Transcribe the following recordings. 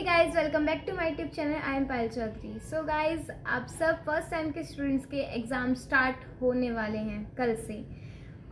Guys, welcome back to my YouTube channel. I am Payal Chaudhary. So guys, आप सब first time के students के exam start होने वाले हैं कल से,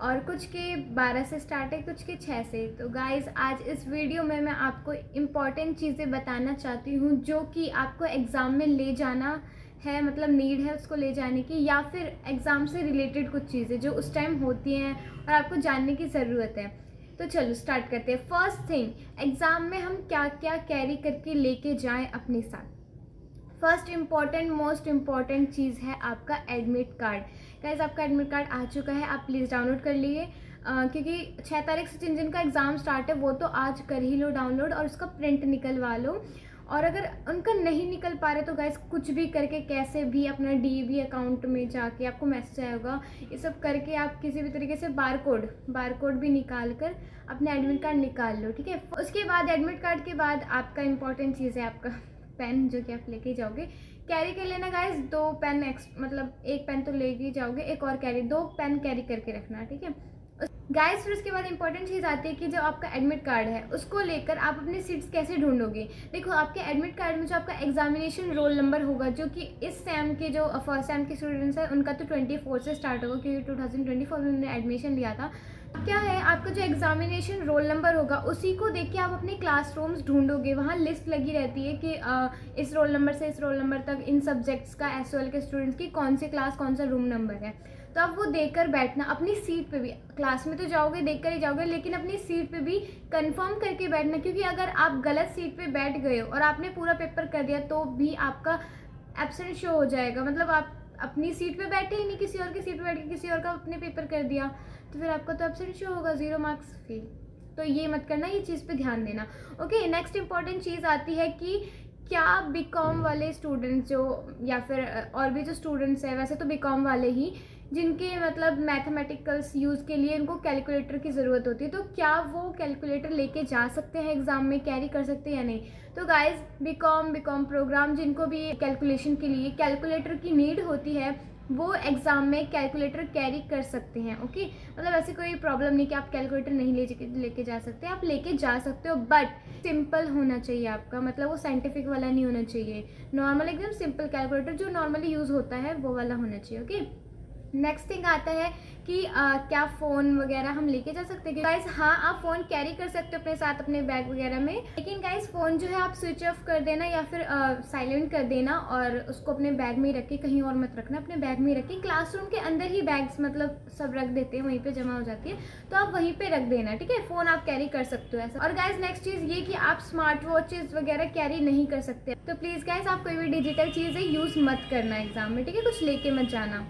और कुछ के 12 से स्टार्ट है, कुछ के 6 से। तो गाइज, आज इस वीडियो में मैं आपको इम्पॉर्टेंट चीज़ें बताना चाहती हूँ जो कि आपको एग्ज़ाम में ले जाना है, मतलब नीड है उसको ले जाने की, या फिर एग्ज़ाम से रिलेटेड कुछ चीज़ें जो उस टाइम होती हैं और आपको जानने की ज़रूरत है। तो चलो स्टार्ट करते हैं। फर्स्ट थिंग, एग्ज़ाम में हम क्या क्या कैरी करके लेके जाएं अपने साथ। फर्स्ट इम्पॉर्टेंट, मोस्ट इम्पॉर्टेंट चीज़ है आपका एडमिट कार्ड। गाइस, आपका एडमिट कार्ड आ चुका है, आप प्लीज़ डाउनलोड कर लिए, क्योंकि 6 तारीख से जिन जिन का एग्ज़ाम स्टार्ट है वो तो आज कर ही लो डाउनलोड, और उसका प्रिंट निकलवा लो। और अगर उनका नहीं निकल पा रहे तो गाइस, कुछ भी करके कैसे भी अपना डीबी अकाउंट में जाके आपको मैसेज आया होगा, ये सब करके आप किसी भी तरीके से बारकोड भी निकाल कर अपना एडमिट कार्ड निकाल लो, ठीक है। उसके बाद एडमिट कार्ड के बाद आपका इंपॉर्टेंट चीज़ है आपका पेन, जो कि आप लेके जाओगे। कैरी कर लेना गाइस, 2 पेन मतलब एक पेन तो लेके जाओगे, एक और कैरी, 2 पेन कैरी करके रखना, ठीक है गाइस। फिर उसके बाद इंपॉर्टेंट चीज़ आती है कि जो आपका एडमिट कार्ड है उसको लेकर आप अपने सीट्स कैसे ढूंढोगे। देखो, आपके एडमिट कार्ड में जो आपका एग्जामिनेशन रोल नंबर होगा, जो कि इस सेम के जो फर्स्ट सेम के स्टूडेंट्स हैं उनका तो 24 से स्टार्ट होगा, क्योंकि 2024 में उन्होंने एडमिशन लिया था। क्या है, आपका जो एग्जामिनेशन रोल नंबर होगा उसी को देख के आप अपने क्लासरूम्स ढूंढोगे। वहाँ लिस्ट लगी रहती है कि इस रोल नंबर से इस रोल नंबर तक इन सब्जेक्ट्स का एसओएल के स्टूडेंट्स की कौन सी क्लास, कौन सा रूम नंबर है। तो आप वो देखकर बैठना अपनी सीट पे भी। क्लास में तो जाओगे, देखकर ही जाओगे, लेकिन अपनी सीट पे भी कंफर्म करके बैठना, क्योंकि अगर आप गलत सीट पे बैठ गए हो और आपने पूरा पेपर कर दिया तो भी आपका एब्सेंट शो हो जाएगा। मतलब आप अपनी सीट पे बैठे ही नहीं, किसी और की सीट पे बैठ के किसी और का अपने पेपर कर दिया, तो फिर आपका तो एब्सेंट शो होगा, 0 मार्क्स फेल। तो ये मत करना, ये चीज़ पे ध्यान देना। ओके, नेक्स्ट इंपॉर्टेंट चीज़ आती है कि क्या बीकॉम वाले स्टूडेंट्स जो, या फिर और भी जो स्टूडेंट्स हैं, वैसे तो बीकॉम वाले ही, जिनके मतलब मैथमेटिकल्स यूज़ के लिए इनको कैलकुलेटर की ज़रूरत होती है, तो क्या वो कैलकुलेटर लेके जा सकते हैं एग्ज़ाम में, कैरी कर सकते हैं या नहीं। तो गाइस, बीकॉम प्रोग्राम जिनको भी कैलकुलेशन के लिए कैलकुलेटर की नीड होती है, वो एग्ज़ाम में कैलकुलेटर कैरी कर सकते हैं। ओके, मतलब ऐसी कोई प्रॉब्लम नहीं कि आप कैलकुलेटर नहीं लेके जा सकते, आप लेके जा सकते हो, बट सिंपल होना चाहिए आपका, मतलब वो साइंटिफिक वाला नहीं होना चाहिए। नॉर्मल एकदम सिंपल कैलकुलेटर जो नॉर्मली यूज़ होता है वो वाला होना चाहिए। ओके, नेक्स्ट थिंग आता है कि क्या फ़ोन वगैरह हम लेके जा सकते हैं। गाइस, हाँ, आप फ़ोन कैरी कर सकते हो अपने साथ अपने बैग वगैरह में, लेकिन गाइस फ़ोन जो है आप स्विच ऑफ कर देना या फिर साइलेंट कर देना, और उसको अपने बैग में ही रख के कहीं और मत रखना, अपने बैग में ही रख के। क्लासरूम के अंदर ही बैग्स मतलब सब रख देते हैं, वहीं पर जमा हो जाती है, तो आप वहीं पर रख देना, ठीक है। फ़ोन आप कैरी कर सकते हो ऐसा। और गाइस, नेक्स्ट चीज़ ये कि आप स्मार्ट वॉचेज़ वगैरह कैरी नहीं कर सकते, तो प्लीज़ गाइस, आप कोई भी डिजिटल चीज़ें यूज़ मत करना एग्जाम में, ठीक है, कुछ लेके मत जाना।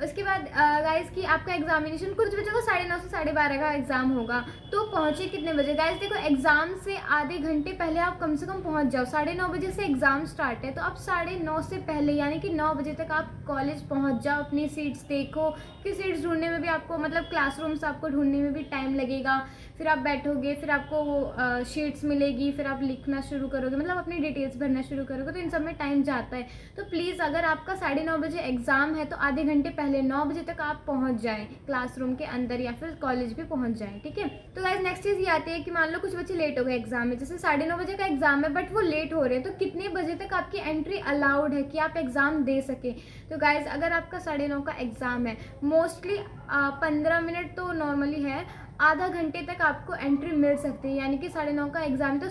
उसके बाद गाइस कि आपका एग्जामिनेशन कुछ बच्चों को 9:30 से 12:30 का एग्ज़ाम होगा, तो पहुँचे कितने बजे। गाइस देखो, एग्ज़ाम से आधे घंटे पहले आप कम से कम पहुँच जाओ। 9:30 बजे से एग्ज़ाम स्टार्ट है, तो आप 9:30 से पहले यानी कि 9 बजे तक आप कॉलेज पहुँच जाओ। अपनी सीट्स देखो, कि सीट्स ढूंढने में भी आपको, मतलब क्लासरूम्स आपको ढूंढने में भी टाइम लगेगा। फिर आप बैठोगे, फिर आपको वो शीट्स मिलेगी, फिर आप लिखना शुरू करोगे, मतलब अपनी डिटेल्स भरना शुरू करोगे, तो इन सब में टाइम जाता है। तो प्लीज़, अगर आपका 9:30 बजे एग्ज़ाम है तो आधे घंटे पहले 9 बजे तक आप पहुंच जाएं क्लासरूम के अंदर, या फिर कॉलेज भी पहुंच जाएं, ठीक है। तो गाइस, नेक्स्ट चीज़ ये आती है कि मान लो कुछ बच्चे लेट हो गए एग्जाम में, जैसे 9:30 बजे का एग्जाम है बट वो लेट हो रहे हैं, तो कितने बजे तक आपकी एंट्री अलाउड है कि आप एग्ज़ाम दे सके। तो गाइस, अगर आपका 9:30 का एग्ज़ाम है, मोस्टली 15 मिनट तो नॉर्मली है, आधा घंटे तक आपको एंट्री मिल सकती है, यानी कि 9:30 का एग्ज़ाम, तो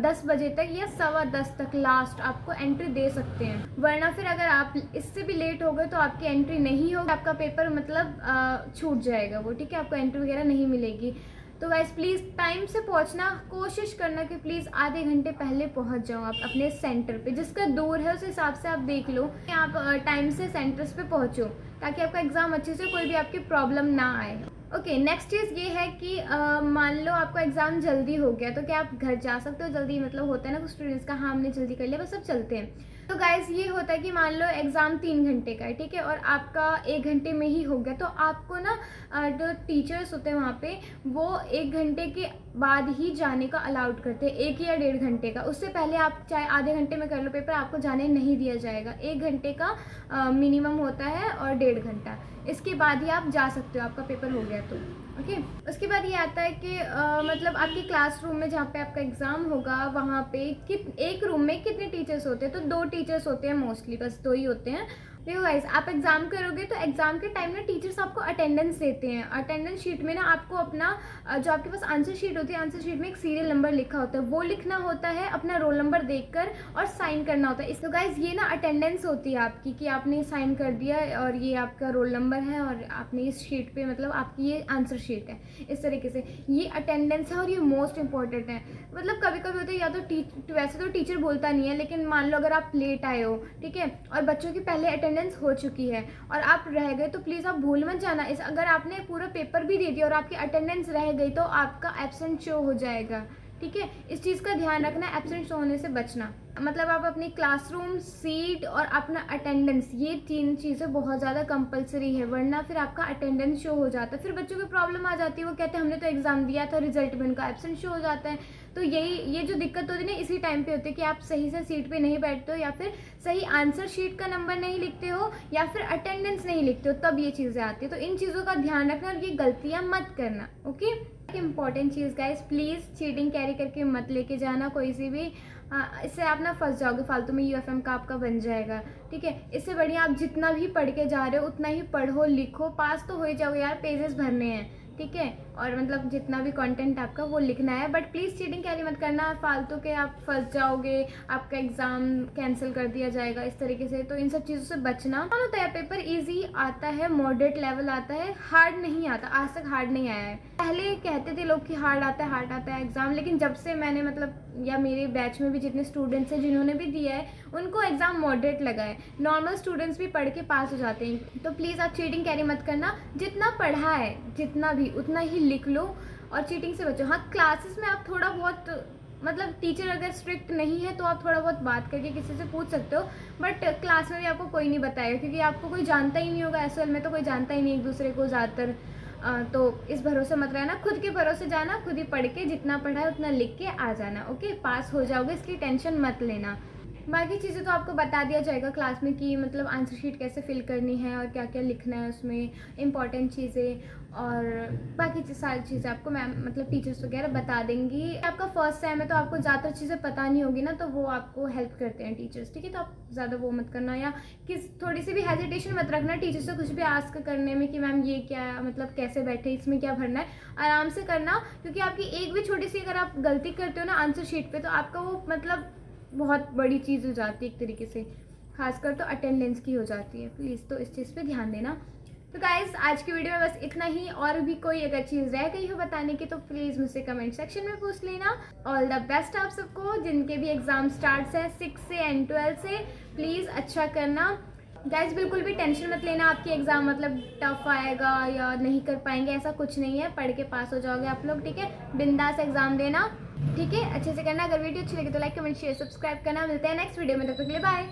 10 बजे तक या 10:15 तक लास्ट आपको एंट्री दे सकते हैं। वरना फिर अगर आप इससे भी लेट हो गए तो आपकी एंट्री नहीं होगी, आपका पेपर मतलब छूट जाएगा वो, ठीक है, आपको एंट्री वगैरह नहीं मिलेगी। तो गाइस, प्लीज़ टाइम से पहुंचना, कोशिश करना कि प्लीज़ आधे घंटे पहले पहुंच जाओ आप अपने सेंटर पे। जिसका दूर है उस हिसाब से आप देख लो कि आप टाइम से सेंटर्स पे पहुंचो, ताकि आपका एग्ज़ाम अच्छे से, कोई भी आपकी प्रॉब्लम ना आए। ओके, नेक्स्ट चीज़ ये है कि मान लो आपका एग्ज़ाम जल्दी हो गया, तो क्या आप घर जा सकते हो जल्दी, मतलब होता है ना कुछ स्टूडेंट्स का, हाँ हमने जल्दी कर लिया, बस सब चलते हैं। तो गाइस, ये होता है कि मान लो एग्ज़ाम 3 घंटे का है, ठीक है, और आपका 1 घंटे में ही हो गया, तो आपको ना जो टीचर्स होते हैं वहाँ पे, वो 1 घंटे के बाद ही जाने का अलाउड करते हैं, 1 या 1.5 घंटे का। उससे पहले आप चाहे आधे घंटे में कर लो पेपर, आपको जाने नहीं दिया जाएगा। 1 घंटे का मिनिमम होता है और 1.5 घंटा, इसके बाद ही आप जा सकते हो, आपका पेपर हो गया तो। ओके। उसके बाद ये आता है कि मतलब आपके क्लासरूम में जहाँ पे आपका एग्ज़ाम होगा वहाँ पे एक रूम में कितने टीचर्स होते हैं? तो 2 टीचर्स होते हैं मोस्टली, बस 2 ही होते हैं। देखो गाइस, आप एग्ज़ाम करोगे तो एग्ज़ाम के टाइम ना टीचर्स आपको अटेंडेंस देते हैं। अटेंडेंस शीट में ना आपको अपना जो आपके पास आंसर शीट होती है, आंसर शीट में एक सीरियल नंबर लिखा होता है, वो लिखना होता है, अपना रोल नंबर देखकर और साइन करना होता है। इसको गाइस ये ना अटेंडेंस होती है आपकी कि आपने साइन कर दिया और ये आपका रोल नंबर है और आपने इस शीट पे मतलब आपकी ये आंसर शीट है। इस तरीके से ये अटेंडेंस है और ये मोस्ट इंपॉर्टेंट है। मतलब कभी कभी होता है या तो वैसे तो टीचर बोलता नहीं है, लेकिन मान लो अगर आप लेट आए हो, ठीक है, और बच्चों की पहले अटेंडेंस हो चुकी है और आप रह गए, तो प्लीज़ आप भूल मत जाना। इस अगर आपने पूरा पेपर भी दे दिया और आपकी अटेंडेंस रह गई तो आपका एब्सेंट शो हो जाएगा, ठीक है। इस चीज़ का ध्यान रखना, एब्सेंट शो होने से बचना। मतलब आप अपनी क्लासरूम सीट और अपना अटेंडेंस, ये 3 चीज़ें बहुत ज़्यादा कंपलसरी है, वरना फिर आपका अटेंडेंस शो हो जाता है। फिर बच्चों को प्रॉब्लम आ जाती है, वो कहते हैं हमने तो एग्ज़ाम दिया था, रिजल्ट में उनका एब्सेंट शो हो जाता है। तो ये जो दिक्कत होती है ना, इसी टाइम पे होती है कि आप सही से सीट पे नहीं बैठते हो, या फिर सही आंसर शीट का नंबर नहीं लिखते हो, या फिर अटेंडेंस नहीं लिखते हो, तब ये चीज़ें आती है। तो इन चीज़ों का ध्यान रखना और ये गलतियाँ मत करना, okay. Important cheese guys, please cheating carry करके मत लेके जाना कोई सी भी। इससे आप ना फंस जाओगे, फालतू में यूएफएम का आपका बन जाएगा, ठीक है। इससे बढ़िया आप जितना भी पढ़ के जा रहे हो उतना ही पढ़ो, लिखो, पास तो हो ही जाओगे यार, पेजेस भरने हैं, ठीक है। और मतलब जितना भी कंटेंट आपका वो लिखना है, बट प्लीज़ चीटिंग कैरी मत करना, फालतू के आप फंस जाओगे, आपका एग्ज़ाम कैंसिल कर दिया जाएगा इस तरीके से। तो इन सब चीज़ों से बचना। होता है पेपर इजी आता है, मॉडरेट लेवल आता है, हार्ड नहीं आता, आज तक हार्ड नहीं आया है। पहले कहते थे लोग कि हार्ड आता है एग्ज़ाम, लेकिन जब से मैंने मतलब या मेरे बैच में भी जितने स्टूडेंट्स हैं जिन्होंने भी दिया है, उनको एग्ज़ाम मॉडरेट लगा है। नॉर्मल स्टूडेंट्स भी पढ़ के पास हो जाते हैं। तो प्लीज़ आप चीटिंग कैरी मत करना, जितना पढ़ा है जितना भी उतना ही लिख लो और चीटिंग से बचो। हाँ, क्लासेस में आप थोड़ा बहुत मतलब टीचर अगर स्ट्रिक्ट नहीं है तो आप थोड़ा बहुत बात करके किसी से पूछ सकते हो, बट क्लास में भी आपको कोई नहीं बताएगा, क्योंकि आपको कोई जानता ही नहीं होगा। एसएल में तो कोई जानता ही नहीं एक दूसरे को ज़्यादातर। तो इस भरोसे मत रहना, खुद के भरोसे जाना, खुद ही पढ़ के जितना पढ़ा है उतना लिख के आ जाना, ओके। पास हो जाओगे, इसकी टेंशन मत लेना। बाकी चीज़ें तो आपको बता दिया जाएगा क्लास में कि मतलब आंसर शीट कैसे फिल करनी है और क्या क्या लिखना है उसमें, इंपॉर्टेंट चीज़ें, और बाकी सारी चीज़ें आपको मैम मतलब टीचर्स वगैरह बता देंगी। आपका फर्स्ट टाइम है तो आपको ज़्यादातर चीज़ें पता नहीं होगी ना, तो वो आपको हेल्प करते हैं टीचर्स, ठीक है। तो आप ज़्यादा वो मत करना, या थोड़ी सी भी हेजिटेशन मत रखना टीचर से कुछ भी आस्क करने में कि मैम ये क्या है, मतलब कैसे बैठे, इसमें क्या भरना है। आराम से करना, क्योंकि आपकी एक भी छोटी सी अगर आप गलती करते हो ना आंसर शीट पे, तो आपका वो मतलब बहुत बड़ी चीज़ हो जाती है एक तरीके से, खासकर तो अटेंडेंस की हो जाती है। प्लीज़ तो इस चीज़ पे ध्यान देना। तो गाइस, आज की वीडियो में बस इतना ही। और भी कोई अगर चीज़ रह गई हो बताने की तो प्लीज़ मुझसे कमेंट सेक्शन में पूछ लेना। ऑल द बेस्ट आप सबको, जिनके भी एग्ज़ाम स्टार्ट्स है 6 से एंड 12 से, प्लीज़ अच्छा करना। गाइस, बिल्कुल भी टेंशन मत लेना आपकी एग्ज़ाम मतलब टफ आएगा या नहीं कर पाएंगे, ऐसा कुछ नहीं है। पढ़ के पास हो जाओगे आप लोग, ठीक है। बिंदास एग्ज़ाम देना, ठीक है, अच्छे से करना। अगर वीडियो अच्छी लगे तो लाइक कमेंट शेयर सब्सक्राइब करना। मिलते हैं नेक्स्ट वीडियो में, तब तक के लिए बाय।